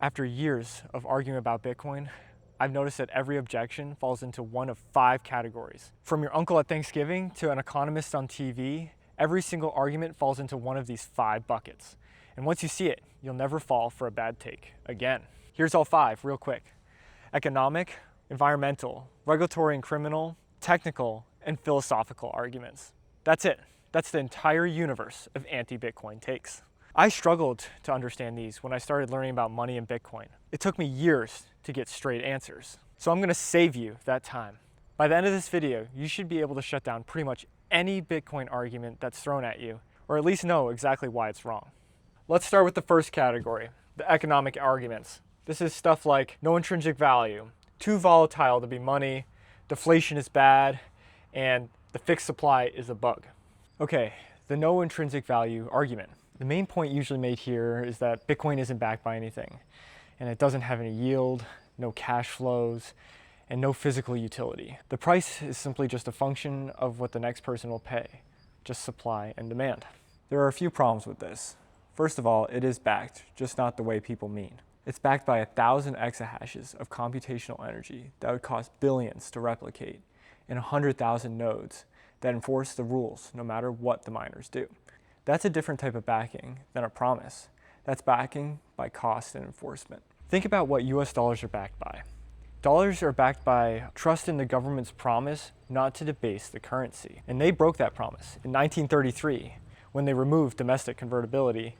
After years of arguing about Bitcoin, I've noticed that every objection falls into one of 5 categories. From your uncle at Thanksgiving to an economist on TV, every single argument falls into one of these 5 buckets. And once you see it, you'll never fall for a bad take again. Here's all 5 real quick. Economic, environmental, regulatory and criminal, technical, and philosophical arguments. That's it. That's the entire universe of anti-Bitcoin takes. I struggled to understand these when I started learning about money and Bitcoin. It took me years to get straight answers. So I'm gonna save you that time. By the end of this video, you should be able to shut down pretty much any Bitcoin argument that's thrown at you, or at least know exactly why it's wrong. Let's start with the first category, the economic arguments. This is stuff like no intrinsic value, too volatile to be money, deflation is bad, and the fixed supply is a bug. Okay, the no intrinsic value argument. The main point usually made here is that Bitcoin isn't backed by anything, and it doesn't have any yield, no cash flows, and no physical utility. The price is simply just a function of what the next person will pay, just supply and demand. There are a few problems with this. First of all, it is backed, just not the way people mean. It's backed by 1,000 exahashes of computational energy that would cost billions to replicate, and 100,000 nodes that enforce the rules no matter what the miners do. That's a different type of backing than a promise. That's backing by cost and enforcement. Think about what US dollars are backed by. Dollars are backed by trust in the government's promise not to debase the currency. And they broke that promise in 1933 when they removed domestic convertibility,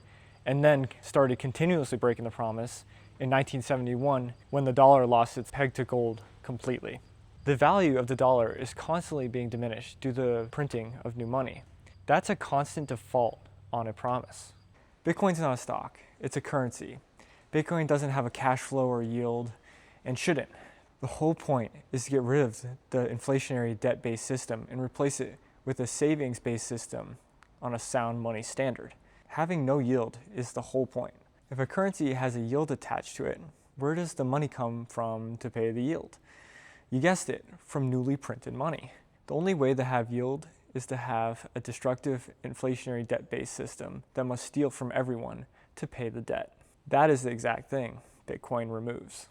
and then started continuously breaking the promise in 1971 when the dollar lost its peg to gold completely. The value of the dollar is constantly being diminished due to the printing of new money. That's a constant default on a promise. Bitcoin's not a stock, it's a currency. Bitcoin doesn't have a cash flow or yield, and shouldn't. The whole point is to get rid of the inflationary debt-based system and replace it with a savings-based system on a sound money standard. Having no yield is the whole point. If a currency has a yield attached to it, where does the money come from to pay the yield? You guessed it, from newly printed money. The only way to have yield is to have a destructive inflationary debt-based system that must steal from everyone to pay the debt. That is the exact thing Bitcoin removes.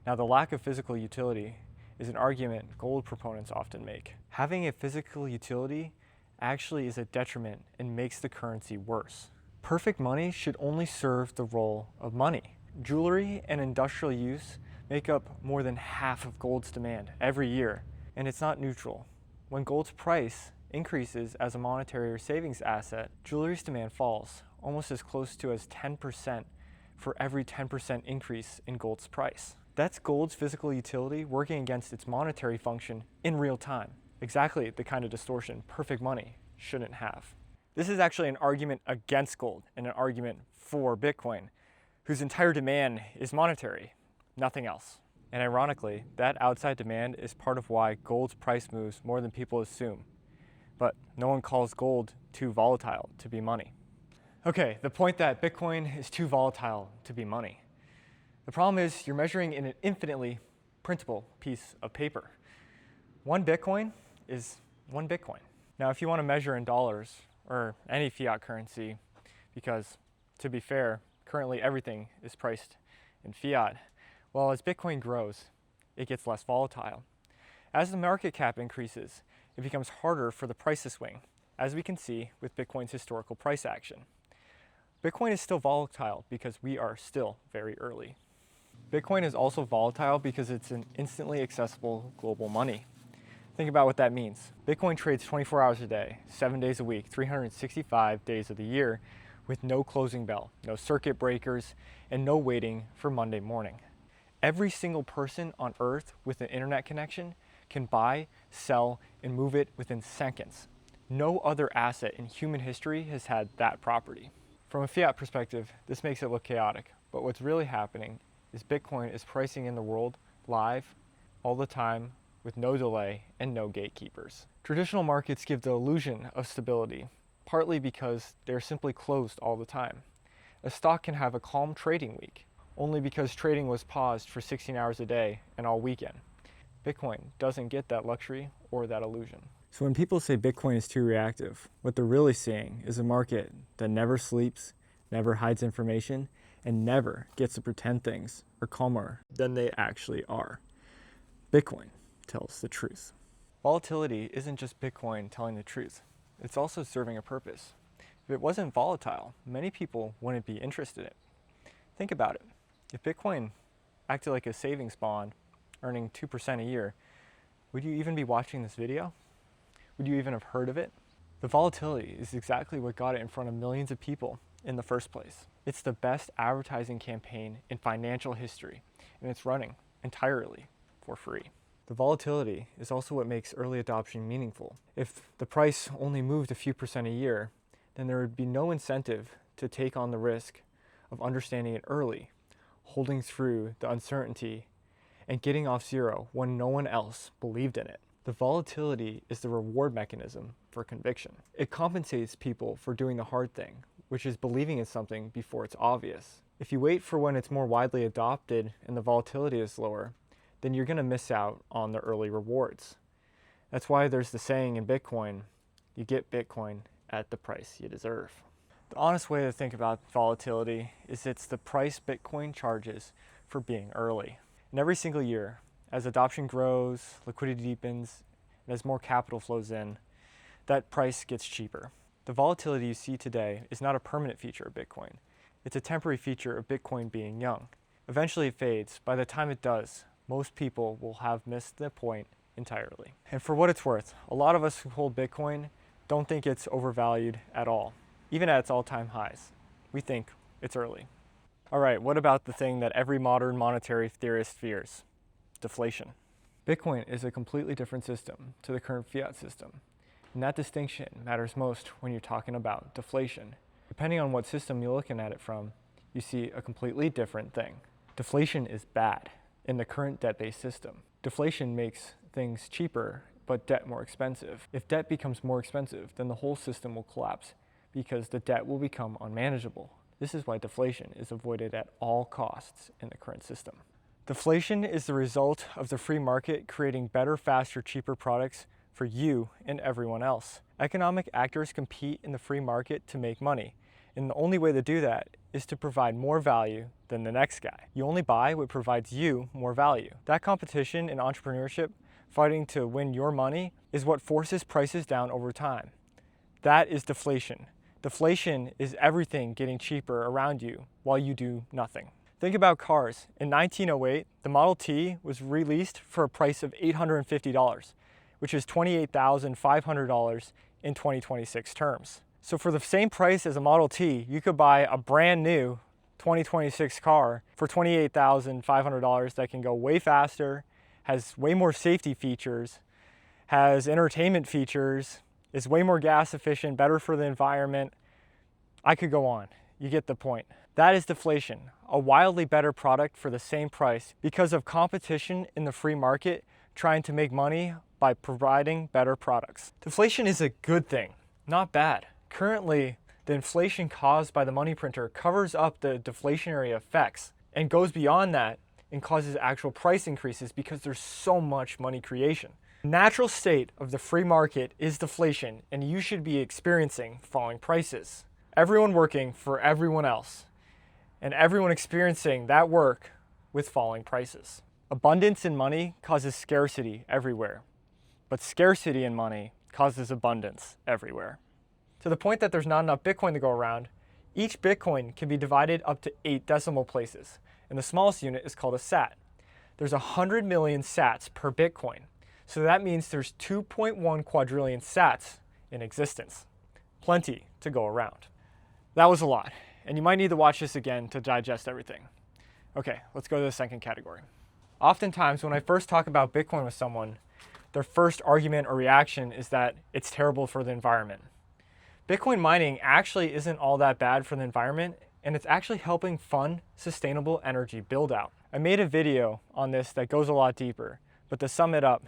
Now, the lack of physical utility is an argument gold proponents often make. Having a physical utility actually is a detriment and makes the currency worse. Perfect money should only serve the role of money. Jewelry and industrial use make up more than half of gold's demand every year, and it's not neutral. When gold's price increases as a monetary or savings asset, jewelry's demand falls, almost as close to as 10% for every 10% increase in gold's price. That's gold's physical utility working against its monetary function in real time. Exactly the kind of distortion perfect money shouldn't have. This is actually an argument against gold and an argument for Bitcoin, whose entire demand is monetary, nothing else. And ironically, that outside demand is part of why gold's price moves more than people assume. But no one calls gold too volatile to be money. Okay, the point that Bitcoin is too volatile to be money. The problem is you're measuring in an infinitely printable piece of paper. 1 Bitcoin is 1 Bitcoin. Now, if you want to measure in dollars or any fiat currency, because to be fair, currently everything is priced in fiat, well, as Bitcoin grows, it gets less volatile. As the market cap increases, it becomes harder for the price to swing, as we can see with Bitcoin's historical price action. Bitcoin is still volatile because we are still very early. Bitcoin is also volatile because it's an instantly accessible global money. Think about what that means. Bitcoin trades 24 hours a day, 7 days a week, 365 days of the year, with no closing bell, no circuit breakers, and no waiting for Monday morning. Every single person on Earth with an internet connection can buy, sell, and move it within seconds. No other asset in human history has had that property. From a fiat perspective, this makes it look chaotic, but what's really happening is Bitcoin is pricing in the world live, all the time, with no delay and no gatekeepers. Traditional markets give the illusion of stability, partly because they're simply closed all the time. A stock can have a calm trading week, only because trading was paused for 16 hours a day and all weekend. Bitcoin doesn't get that luxury or that illusion. So when people say Bitcoin is too reactive, what they're really saying is a market that never sleeps, never hides information, and never gets to pretend things are calmer than they actually are. Bitcoin tells the truth. Volatility isn't just Bitcoin telling the truth. It's also serving a purpose. If it wasn't volatile, many people wouldn't be interested in it. Think about it. If Bitcoin acted like a savings bond, earning 2% a year, would you even be watching this video? Would you even have heard of it? The volatility is exactly what got it in front of millions of people in the first place. It's the best advertising campaign in financial history, and it's running entirely for free. The volatility is also what makes early adoption meaningful. If the price only moved a few percent a year, then there would be no incentive to take on the risk of understanding it early, holding through the uncertainty, and getting off zero when no one else believed in it. The volatility is the reward mechanism for conviction. It compensates people for doing the hard thing, which is believing in something before it's obvious. If you wait for when it's more widely adopted and the volatility is lower, then you're going to miss out on the early rewards. That's why there's the saying in Bitcoin, you get Bitcoin at the price you deserve. The honest way to think about volatility is it's the price Bitcoin charges for being early. And every single year, as adoption grows, liquidity deepens, and as more capital flows in, that price gets cheaper. The volatility you see today is not a permanent feature of Bitcoin. It's a temporary feature of Bitcoin being young. Eventually it fades. By the time it does, most people will have missed the point entirely. And for what it's worth, a lot of us who hold Bitcoin don't think it's overvalued at all, even at its all-time highs. We think it's early. All right, what about the thing that every modern monetary theorist fears? Deflation. Bitcoin is a completely different system to the current fiat system, and that distinction matters most when you're talking about deflation. Depending on what system you're looking at it from, you see a completely different thing. Deflation is bad in the current debt-based system. Deflation makes things cheaper, but debt more expensive. If debt becomes more expensive, then the whole system will collapse because the debt will become unmanageable. This is why deflation is avoided at all costs in the current system. Deflation is the result of the free market creating better, faster, cheaper products for you and everyone else. Economic actors compete in the free market to make money, and the only way to do that is to provide more value than the next guy. You only buy what provides you more value. That competition in entrepreneurship, fighting to win your money, is what forces prices down over time. That is deflation. Deflation is everything getting cheaper around you while you do nothing. Think about cars. In 1908, the Model T was released for a price of $850, which is $28,500 in 2026 terms. So for the same price as a Model T, you could buy a brand new 2026 car for $28,500 that can go way faster, has way more safety features, has entertainment features, is way more gas efficient, better for the environment. I could go on. You get the point. That is deflation, a wildly better product for the same price because of competition in the free market trying to make money by providing better products. Deflation is a good thing, not bad. Currently, the inflation caused by the money printer covers up the deflationary effects and goes beyond that and causes actual price increases because there's so much money creation. The natural state of the free market is deflation, and you should be experiencing falling prices. Everyone working for everyone else, and everyone experiencing that work with falling prices. Abundance in money causes scarcity everywhere, but scarcity in money causes abundance everywhere. To the point that there's not enough Bitcoin to go around, each Bitcoin can be divided up to 8 decimal places, and the smallest unit is called a sat. There's 100 million sats per Bitcoin, so that means there's 2.1 quadrillion sats in existence. Plenty to go around. That was a lot, and you might need to watch this again to digest everything. Okay, let's go to the second category. Oftentimes, when I first talk about Bitcoin with someone, their first argument or reaction is that it's terrible for the environment. Bitcoin mining actually isn't all that bad for the environment, and it's actually helping fund sustainable energy build out. I made a video on this that goes a lot deeper, but to sum it up,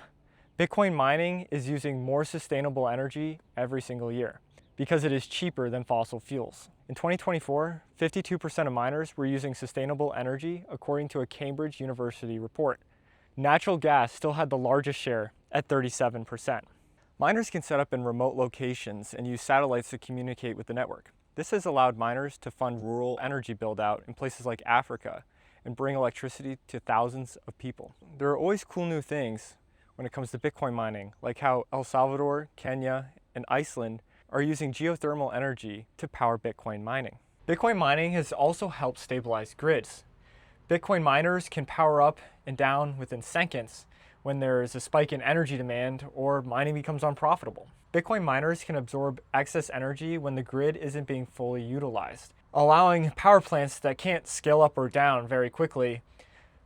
Bitcoin mining is using more sustainable energy every single year because it is cheaper than fossil fuels. In 2024, 52% of miners were using sustainable energy according to a Cambridge University report. Natural gas still had the largest share at 37%. Miners can set up in remote locations and use satellites to communicate with the network. This has allowed miners to fund rural energy build-out in places like Africa and bring electricity to thousands of people. There are always cool new things when it comes to Bitcoin mining, like how El Salvador, Kenya, and Iceland are using geothermal energy to power Bitcoin mining. Bitcoin mining has also helped stabilize grids. Bitcoin miners can power up and down within seconds when there is a spike in energy demand or mining becomes unprofitable. Bitcoin miners can absorb excess energy when the grid isn't being fully utilized, allowing power plants that can't scale up or down very quickly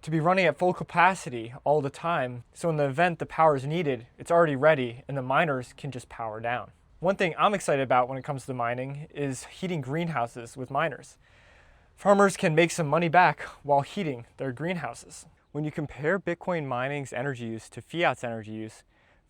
to be running at full capacity all the time, so in the event the power is needed, it's already ready and the miners can just power down. One thing I'm excited about when it comes to mining is heating greenhouses with miners. Farmers can make some money back while heating their greenhouses. When you compare Bitcoin mining's energy use to fiat's energy use,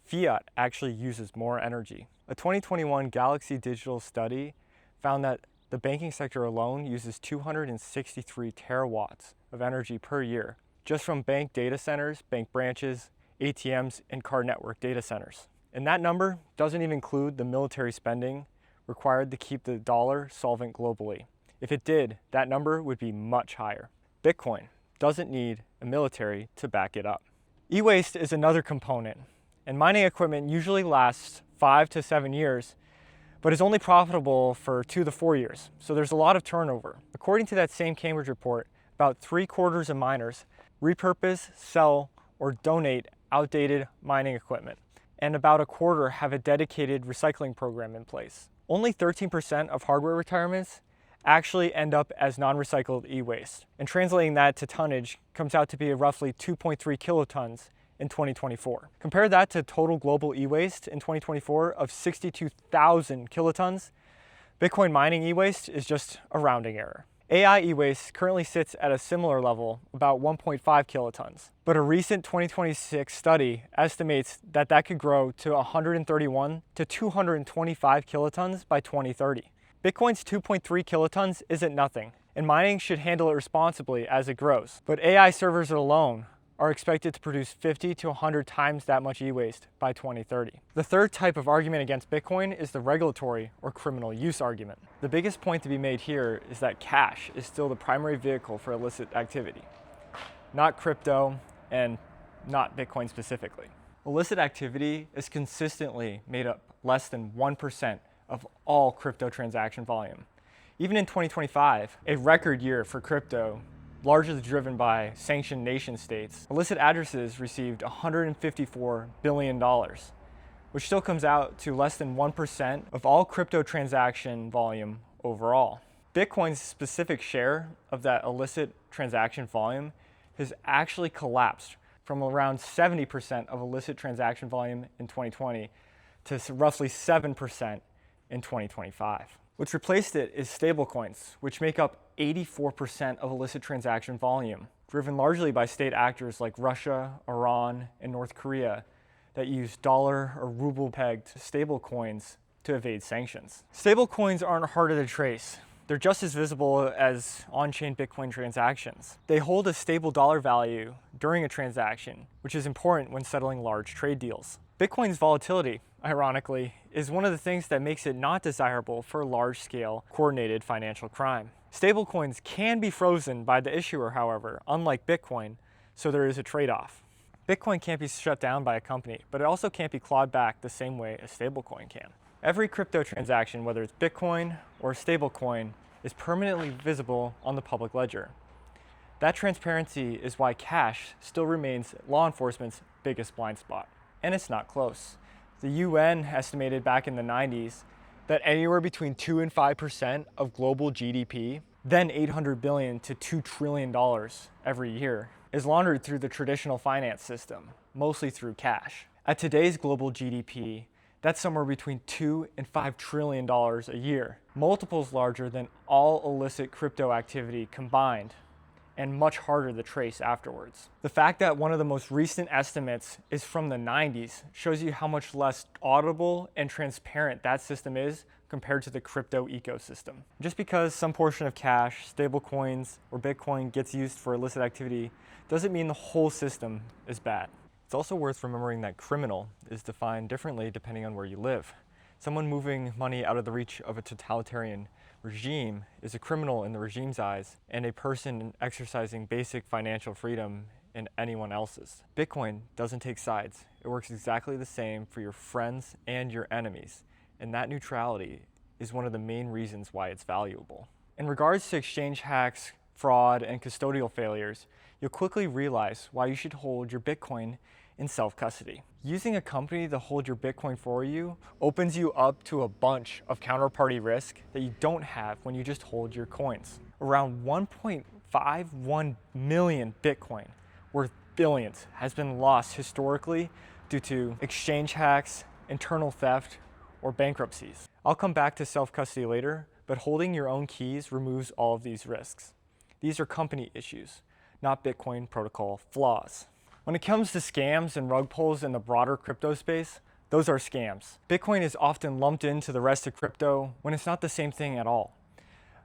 fiat actually uses more energy. A 2021 Galaxy Digital study found that the banking sector alone uses 263 terawatts of energy per year, just from bank data centers, bank branches, ATMs, and card network data centers. And that number doesn't even include the military spending required to keep the dollar solvent globally. If it did, that number would be much higher. Bitcoin doesn't need a military to back it up. E-waste is another component, and mining equipment usually lasts 5 to 7 years, but is only profitable for 2 to 4 years, so there's a lot of turnover. According to that same Cambridge report, about 3/4 of miners repurpose, sell, or donate outdated mining equipment, and about 1/4 have a dedicated recycling program in place. Only 13% of hardware retirements actually end up as non-recycled e-waste, and translating that to tonnage comes out to be roughly 2.3 kilotons in 2024. Compare that to total global e-waste in 2024 of 62,000 kilotons. Bitcoin mining e-waste is just a rounding error. AI e-waste currently sits at a similar level, about 1.5 kilotons, but a recent 2026 study estimates that that could grow to 131 to 225 kilotons by 2030. Bitcoin's 2.3 kilotons isn't nothing, and mining should handle it responsibly as it grows. But AI servers alone are expected to produce 50 to 100 times that much e-waste by 2030. The third type of argument against Bitcoin is the regulatory or criminal use argument. The biggest point to be made here is that cash is still the primary vehicle for illicit activity, not crypto and not Bitcoin specifically. Illicit activity is consistently made up less than 1% of all crypto transaction volume. Even in 2025, a record year for crypto, largely driven by sanctioned nation states, illicit addresses received $154 billion, which still comes out to less than 1% of all crypto transaction volume overall. Bitcoin's specific share of that illicit transaction volume has actually collapsed from around 70% of illicit transaction volume in 2020 to roughly 7% in 2025. What's replaced it is stablecoins, which make up 84% of illicit transaction volume, driven largely by state actors like Russia, Iran, and North Korea that use dollar or ruble-pegged stablecoins to evade sanctions. Stablecoins aren't harder to trace. They're just as visible as on-chain Bitcoin transactions. They hold a stable dollar value during a transaction, which is important when settling large trade deals. Bitcoin's volatility, ironically, is one of the things that makes it not desirable for large-scale coordinated financial crime. Stablecoins can be frozen by the issuer, however, unlike Bitcoin, so there is a trade-off. Bitcoin can't be shut down by a company, but it also can't be clawed back the same way a stablecoin can. Every crypto transaction, whether it's Bitcoin or a stablecoin, is permanently visible on the public ledger. That transparency is why cash still remains law enforcement's biggest blind spot. And it's not close. The UN estimated back in the 90s that anywhere between 2 and 5% of global GDP, then $800 billion to $2 trillion every year, is laundered through the traditional finance system, mostly through cash. At today's global GDP, that's somewhere between $2 and $5 trillion a year, multiples larger than all illicit crypto activity combined, and much harder to trace afterwards. The fact that one of the most recent estimates is from the 90s shows you how much less audible and transparent that system is compared to the crypto ecosystem. Just because some portion of cash, stablecoins, or Bitcoin gets used for illicit activity doesn't mean the whole system is bad. It's also worth remembering that criminal is defined differently depending on where you live. Someone moving money out of the reach of a totalitarian regime is a criminal in the regime's eyes and a person exercising basic financial freedom in anyone else's. Bitcoin doesn't take sides. It works exactly the same for your friends and your enemies, and that neutrality is one of the main reasons why it's valuable. In regards to exchange hacks, fraud, and custodial failures, you'll quickly realize why you should hold your Bitcoin in self-custody. Using a company to hold your Bitcoin for you opens you up to a bunch of counterparty risk that you don't have when you just hold your coins. Around 1.51 million Bitcoin, worth billions, has been lost historically due to exchange hacks, internal theft, or bankruptcies. I'll come back to self-custody later, but holding your own keys removes all of these risks. These are company issues, not Bitcoin protocol flaws. When it comes to scams and rug pulls in the broader crypto space, those are scams. Bitcoin is often lumped into the rest of crypto when it's not the same thing at all.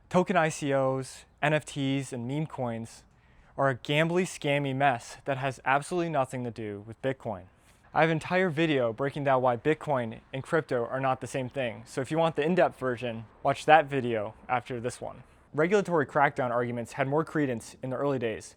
Token ICOs, NFTs, and meme coins are a gambly, scammy mess that has absolutely nothing to do with Bitcoin. I have an entire video breaking down why Bitcoin and crypto are not the same thing, so if you want the in-depth version, watch that video after this one. Regulatory crackdown arguments had more credence in the early days,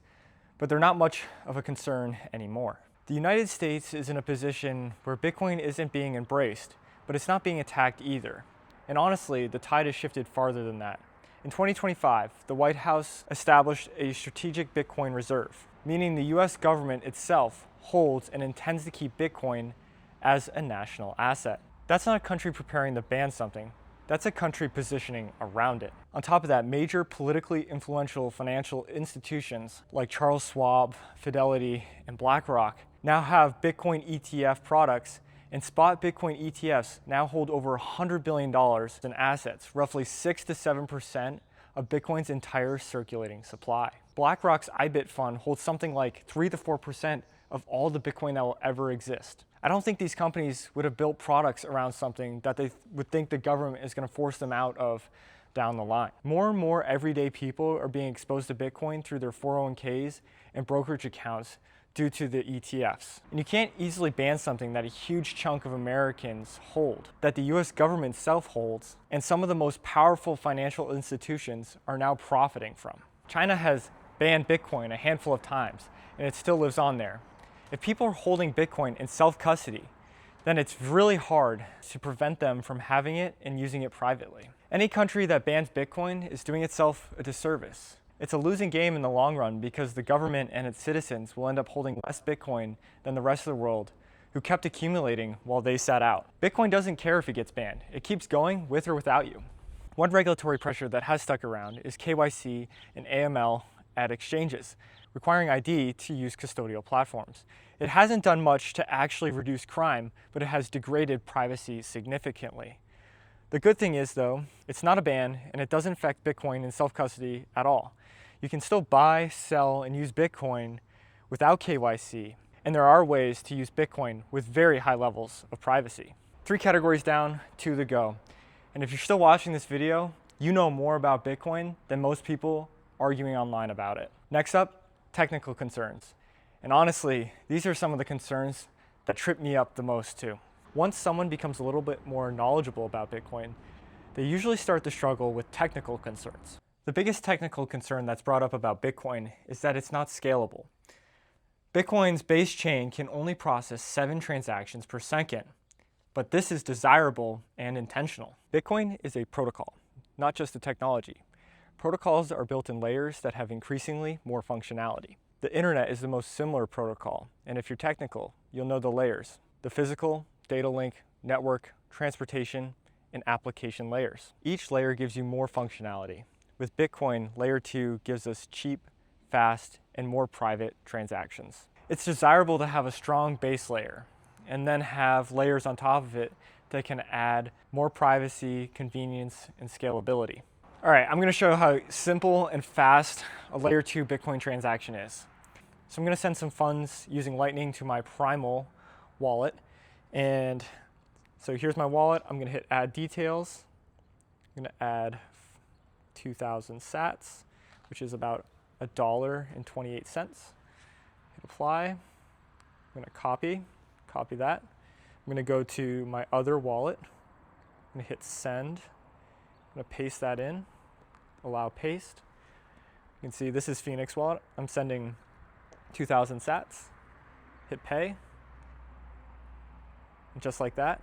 but they're not much of a concern anymore. The United States is in a position where Bitcoin isn't being embraced, but it's not being attacked either. And honestly, the tide has shifted farther than that. In 2025, the White House established a strategic Bitcoin reserve, meaning the US government itself holds and intends to keep Bitcoin as a national asset. That's not a country preparing to ban something. That's a country positioning around it. On top of that, major politically influential financial institutions like Charles Schwab, Fidelity, and BlackRock now have Bitcoin ETF products, and spot Bitcoin ETFs now hold over $100 billion in assets, roughly 6 to 7% of Bitcoin's entire circulating supply. BlackRock's IBIT fund holds something like 3 to 4% of all the Bitcoin that will ever exist. I don't think these companies would have built products around something that they would think the government is going to force them out of down the line. More and more everyday people are being exposed to Bitcoin through their 401ks and brokerage accounts due to the ETFs. And you can't easily ban something that a huge chunk of Americans hold, that the US government itself holds, and some of the most powerful financial institutions are now profiting from. China has banned Bitcoin a handful of times, and it still lives on there. If people are holding Bitcoin in self-custody, then it's really hard to prevent them from having it and using it privately. Any country that bans Bitcoin is doing itself a disservice. It's a losing game in the long run because the government and its citizens will end up holding less Bitcoin than the rest of the world, who kept accumulating while they sat out. Bitcoin doesn't care if it gets banned. It keeps going with or without you. One regulatory pressure that has stuck around is KYC and AML at exchanges, requiring ID to use custodial platforms. It hasn't done much to actually reduce crime, but it has degraded privacy significantly. The good thing is, though, it's not a ban and it doesn't affect Bitcoin in self-custody at all. You can still buy, sell, and use Bitcoin without KYC, and there are ways to use Bitcoin with very high levels of privacy. 3 categories down, 2 to go. And if you're still watching this video, you know more about Bitcoin than most people arguing online about it. Next up, technical concerns. And honestly, these are some of the concerns that trip me up the most too. Once someone becomes a little bit more knowledgeable about Bitcoin, they usually start to struggle with technical concerns. The biggest technical concern that's brought up about Bitcoin is that it's not scalable. Bitcoin's base chain can only process 7 transactions per second, but this is desirable and intentional. Bitcoin is a protocol, not just a technology. Protocols are built in layers that have increasingly more functionality. The internet is the most similar protocol, and if you're technical, you'll know the layers: the physical, data link, network, transportation, and application layers. Each layer gives you more functionality. With Bitcoin, layer 2 gives us cheap, fast, and more private transactions. It's desirable to have a strong base layer, and then have layers on top of it that can add more privacy, convenience, and scalability. All right, I'm going to show how simple and fast a layer 2 Bitcoin transaction is. So I'm going to send some funds using Lightning to my Primal wallet. And so here's my wallet. I'm going to hit add details. I'm going to add 2,000 sats, which is about $1.28. Hit apply. I'm going to copy that. I'm going to go to my other wallet. I'm going to hit send. I'm going to paste that in, allow paste. You can see this is Phoenix Wallet. I'm sending 2,000 sats, hit pay, and just like that,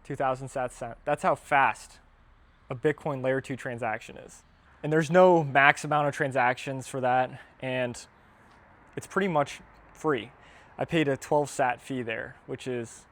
2,000 sats sent. That's how fast a Bitcoin layer 2 transaction is. And there's no max amount of transactions for that, and it's pretty much free. I paid a 12 sat fee there, which is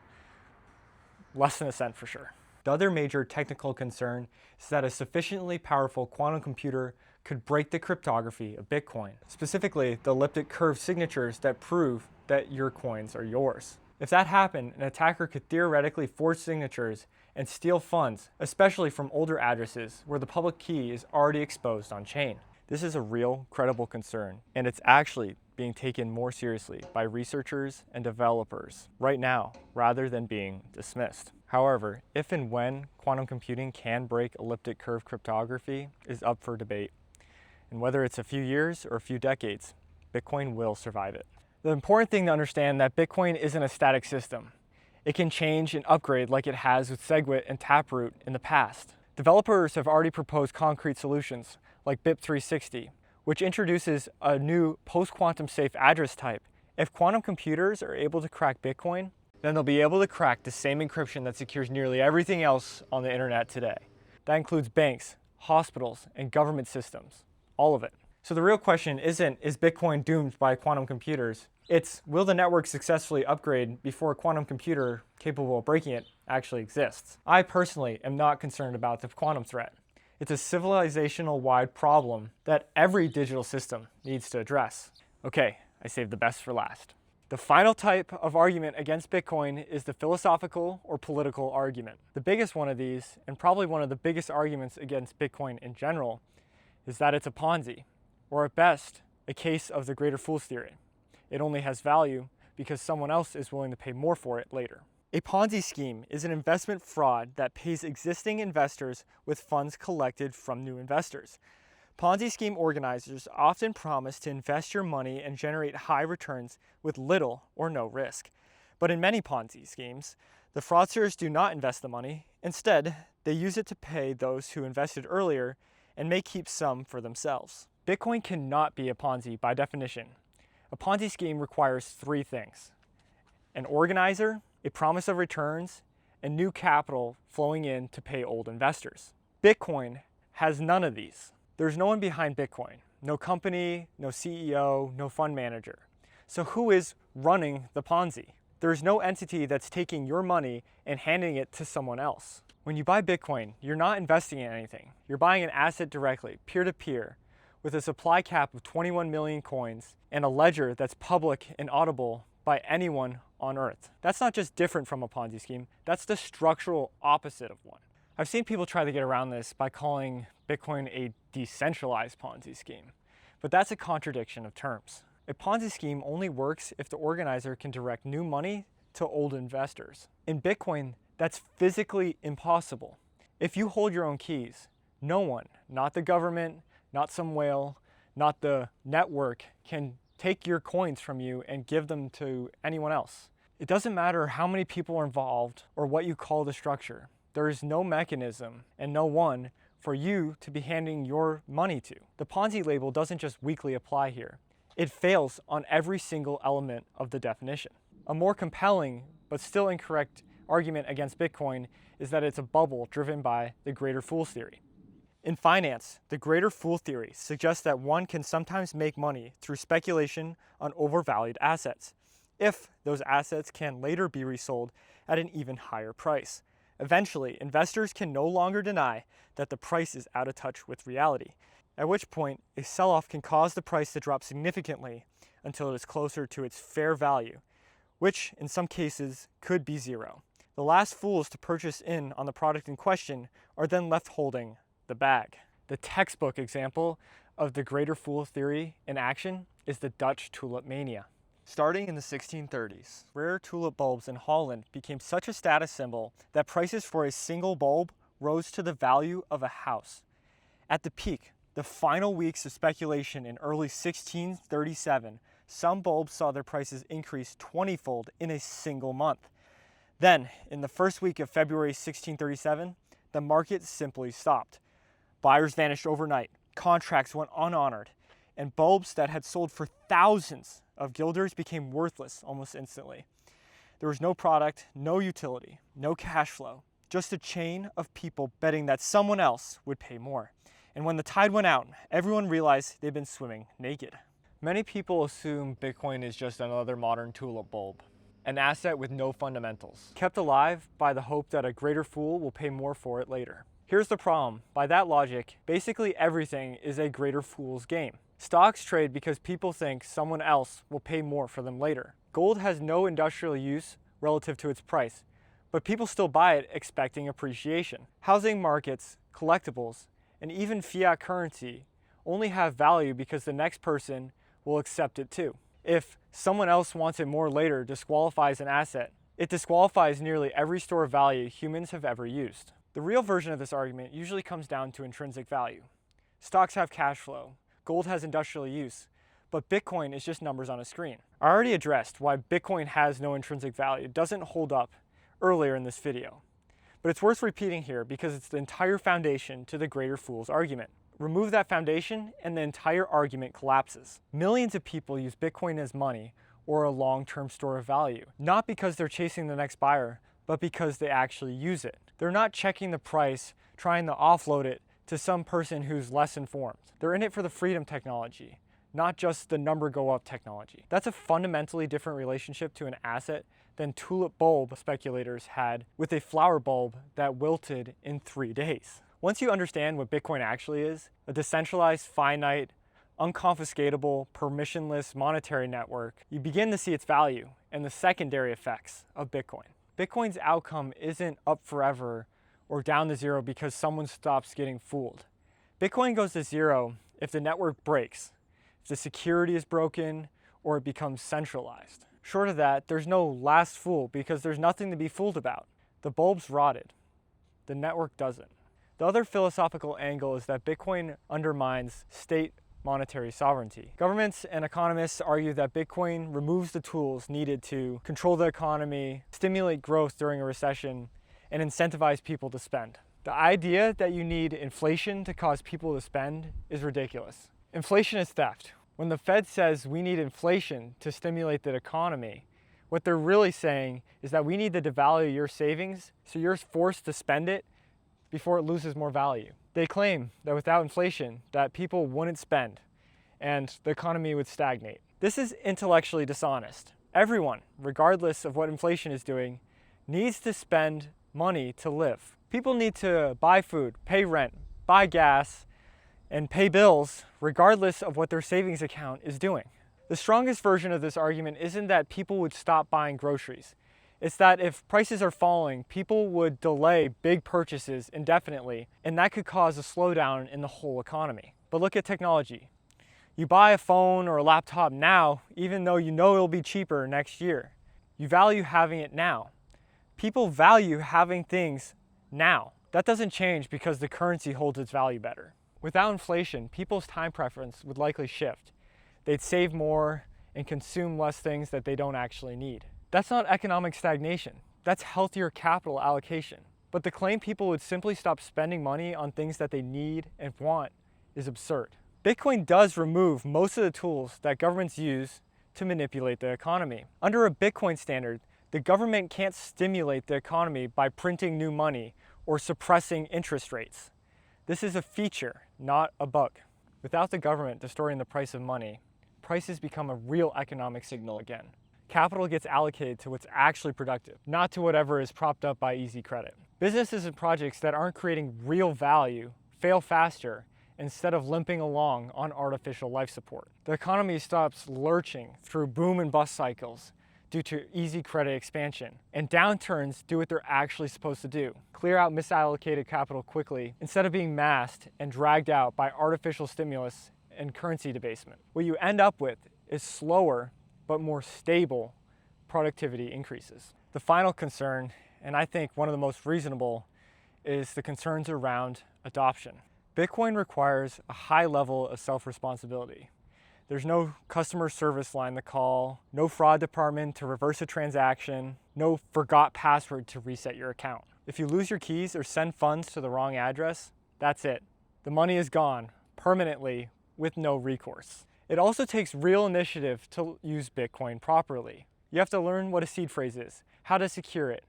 less than a cent for sure. The other major technical concern is that a sufficiently powerful quantum computer could break the cryptography of Bitcoin, specifically the elliptic curve signatures that prove that your coins are yours. If that happened, an attacker could theoretically forge signatures and steal funds, especially from older addresses where the public key is already exposed on chain. This is a real, credible concern, and it's actually being taken more seriously by researchers and developers right now, rather than being dismissed. However, if and when quantum computing can break elliptic curve cryptography is up for debate. And whether it's a few years or a few decades, Bitcoin will survive it. The important thing to understand that Bitcoin isn't a static system. It can change and upgrade like it has with SegWit and Taproot in the past. Developers have already proposed concrete solutions like BIP360, which introduces a new post-quantum safe address type. If quantum computers are able to crack Bitcoin, then they'll be able to crack the same encryption that secures nearly everything else on the internet today. That includes banks, hospitals, and government systems, all of it. So the real question isn't, is Bitcoin doomed by quantum computers? It's, will the network successfully upgrade before a quantum computer capable of breaking it actually exists? I personally am not concerned about the quantum threat. It's a civilizational-wide problem that every digital system needs to address. Okay, I saved the best for last. The final type of argument against Bitcoin is the philosophical or political argument. The biggest one of these, and probably one of the biggest arguments against Bitcoin in general, is that it's a Ponzi, or at best, a case of the greater fool's theory. It only has value because someone else is willing to pay more for it later. A Ponzi scheme is an investment fraud that pays existing investors with funds collected from new investors. Ponzi scheme organizers often promise to invest your money and generate high returns with little or no risk. But in many Ponzi schemes, the fraudsters do not invest the money. Instead, they use it to pay those who invested earlier and may keep some for themselves. Bitcoin cannot be a Ponzi by definition. A Ponzi scheme requires three things: an organizer, a promise of returns, and new capital flowing in to pay old investors. Bitcoin has none of these. There's no one behind Bitcoin. No company, no CEO, no fund manager. So who is running the Ponzi? There's no entity that's taking your money and handing it to someone else. When you buy Bitcoin, you're not investing in anything. You're buying an asset directly, peer-to-peer, with a supply cap of 21 million coins and a ledger that's public and audible by anyone on Earth. That's not just different from a Ponzi scheme, that's the structural opposite of one. I've seen people try to get around this by calling Bitcoin a decentralized Ponzi scheme, but that's a contradiction of terms. A Ponzi scheme only works if the organizer can direct new money to old investors. In Bitcoin, that's physically impossible. If you hold your own keys, no one, not the government, not some whale, not the network, can take your coins from you and give them to anyone else. It doesn't matter how many people are involved or what you call the structure. There is no mechanism and no one for you to be handing your money to. The Ponzi label doesn't just weakly apply here. It fails on every single element of the definition. A more compelling, but still incorrect argument against Bitcoin is that it's a bubble driven by the greater fool's theory. In finance, the greater fool theory suggests that one can sometimes make money through speculation on overvalued assets, if those assets can later be resold at an even higher price. Eventually, investors can no longer deny that the price is out of touch with reality, at which point a sell-off can cause the price to drop significantly until it is closer to its fair value, which in some cases could be zero. The last fools to purchase in on the product in question are then left holding the bag. The textbook example of the greater fool theory in action is the Dutch tulip mania. Starting in the 1630s, rare tulip bulbs in Holland became such a status symbol that prices for a single bulb rose to the value of a house. At the peak, the final weeks of speculation in early 1637, some bulbs saw their prices increase 20-fold in a single month. Then, in the first week of February 1637, the market simply stopped. Buyers vanished overnight, contracts went unhonored, and bulbs that had sold for thousands of guilders became worthless almost instantly. There was no product, no utility, no cash flow, just a chain of people betting that someone else would pay more. And when the tide went out, everyone realized they'd been swimming naked. Many people assume Bitcoin is just another modern tulip bulb, an asset with no fundamentals, kept alive by the hope that a greater fool will pay more for it later. Here's the problem. By that logic, basically everything is a greater fool's game. Stocks trade because people think someone else will pay more for them later. Gold has no industrial use relative to its price, but people still buy it expecting appreciation. Housing markets, collectibles, and even fiat currency only have value because the next person will accept it too. If someone else wants it more later disqualifies an asset, it disqualifies nearly every store of value humans have ever used. The real version of this argument usually comes down to intrinsic value. Stocks have cash flow, gold has industrial use, but Bitcoin is just numbers on a screen. I already addressed why Bitcoin has no intrinsic value, doesn't hold up earlier in this video. But it's worth repeating here because it's the entire foundation to the greater fool's argument. Remove that foundation and the entire argument collapses. Millions of people use Bitcoin as money or a long-term store of value, not because they're chasing the next buyer, but because they actually use it. They're not checking the price, trying to offload it to some person who's less informed. They're in it for the freedom technology, not just the number go up technology. That's a fundamentally different relationship to an asset than tulip bulb speculators had with a flower bulb that wilted in 3 days. Once you understand what Bitcoin actually is, a decentralized, finite, unconfiscatable, permissionless monetary network, you begin to see its value and the secondary effects of Bitcoin. Bitcoin's outcome isn't up forever or down to zero because someone stops getting fooled. Bitcoin goes to zero if the network breaks, if the security is broken, or it becomes centralized. Short of that, there's no last fool because there's nothing to be fooled about. The bulb's rotted. The network doesn't. The other philosophical angle is that Bitcoin undermines state monetary sovereignty. Governments and economists argue that Bitcoin removes the tools needed to control the economy, stimulate growth during a recession, and incentivize people to spend. The idea that you need inflation to cause people to spend is ridiculous. Inflation is theft. When the Fed says we need inflation to stimulate the economy, what they're really saying is that we need to devalue your savings so you're forced to spend it before it loses more value. They claim that without inflation, that people wouldn't spend and the economy would stagnate. This is intellectually dishonest. Everyone, regardless of what inflation is doing, needs to spend money to live. People need to buy food, pay rent, buy gas, and pay bills regardless of what their savings account is doing. The strongest version of this argument isn't that people would stop buying groceries. It's that if prices are falling, people would delay big purchases indefinitely, and that could cause a slowdown in the whole economy. But look at technology. You buy a phone or a laptop now, even though you know it'll be cheaper next year. You value having it now. People value having things now. That doesn't change because the currency holds its value better. Without inflation, people's time preference would likely shift. They'd save more and consume less things that they don't actually need. That's not economic stagnation. That's healthier capital allocation. But the claim people would simply stop spending money on things that they need and want is absurd. Bitcoin does remove most of the tools that governments use to manipulate the economy. Under a Bitcoin standard, the government can't stimulate the economy by printing new money or suppressing interest rates. This is a feature, not a bug. Without the government distorting the price of money, prices become a real economic signal again. Capital gets allocated to what's actually productive, not to whatever is propped up by easy credit. Businesses and projects that aren't creating real value fail faster instead of limping along on artificial life support. The economy stops lurching through boom and bust cycles due to easy credit expansion, and downturns do what they're actually supposed to do: clear out misallocated capital quickly instead of being masked and dragged out by artificial stimulus and currency debasement. What you end up with is slower but more stable productivity increases. The final concern, and I think one of the most reasonable, is the concerns around adoption. Bitcoin requires a high level of self-responsibility. There's no customer service line to call, no fraud department to reverse a transaction, no forgot password to reset your account. If you lose your keys or send funds to the wrong address, that's it. The money is gone permanently with no recourse. It also takes real initiative to use Bitcoin properly. You have to learn what a seed phrase is, how to secure it,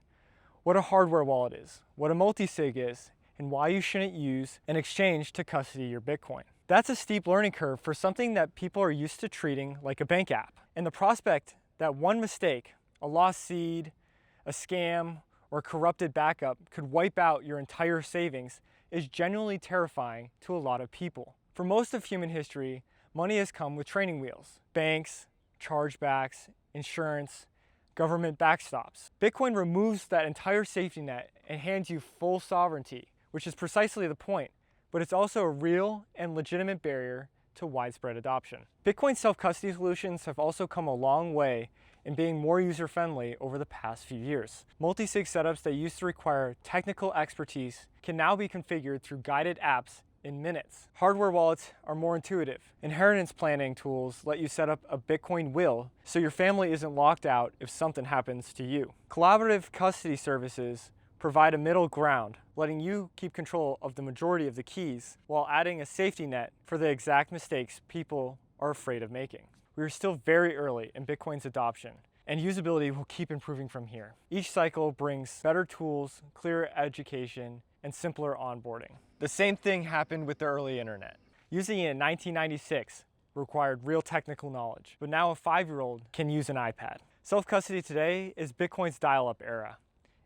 what a hardware wallet is, what a multisig is, and why you shouldn't use an exchange to custody your Bitcoin. That's a steep learning curve for something that people are used to treating like a bank app. And the prospect that one mistake, a lost seed, a scam, or a corrupted backup could wipe out your entire savings is genuinely terrifying to a lot of people. For most of human history, money has come with training wheels, banks, chargebacks, insurance, government backstops. Bitcoin removes that entire safety net and hands you full sovereignty, which is precisely the point, but it's also a real and legitimate barrier to widespread adoption. Bitcoin self-custody solutions have also come a long way in being more user-friendly over the past few years. Multi-sig setups that used to require technical expertise can now be configured through guided apps in minutes. Hardware wallets are more intuitive. Inheritance planning tools let you set up a Bitcoin will so your family isn't locked out if something happens to you. Collaborative custody services provide a middle ground, letting you keep control of the majority of the keys while adding a safety net for the exact mistakes people are afraid of making. We are still very early in Bitcoin's adoption, and usability will keep improving from here. Each cycle brings better tools, clearer education, and simpler onboarding. The same thing happened with the early internet. Using it in 1996 required real technical knowledge, but now a 5-year-old can use an iPad. Self-custody today is Bitcoin's dial-up era.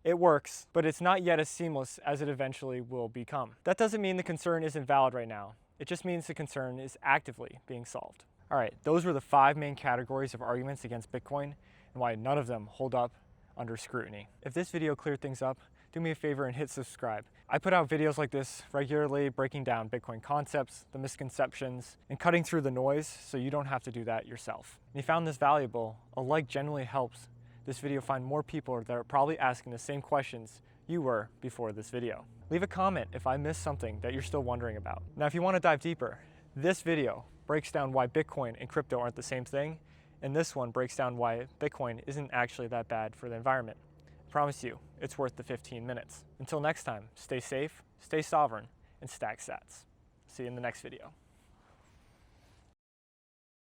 It works, but it's not yet as seamless as it eventually will become. That doesn't mean the concern isn't valid right now. It just means the concern is actively being solved. All right, those were the 5 main categories of arguments against Bitcoin and why none of them hold up under scrutiny. If this video cleared things up, do me a favor and hit subscribe. I put out videos like this regularly, breaking down Bitcoin concepts, the misconceptions, and cutting through the noise so you don't have to do that yourself. And if you found this valuable, a like genuinely helps this video find more people that are probably asking the same questions you were before this video. Leave a comment if I missed something that you're still wondering about. Now, if you want to dive deeper, this video breaks down why Bitcoin and crypto aren't the same thing, and this one breaks down why Bitcoin isn't actually that bad for the environment. I promise you, it's worth the 15 minutes. Until next time, stay safe, stay sovereign, and stack sats. See you in the next video.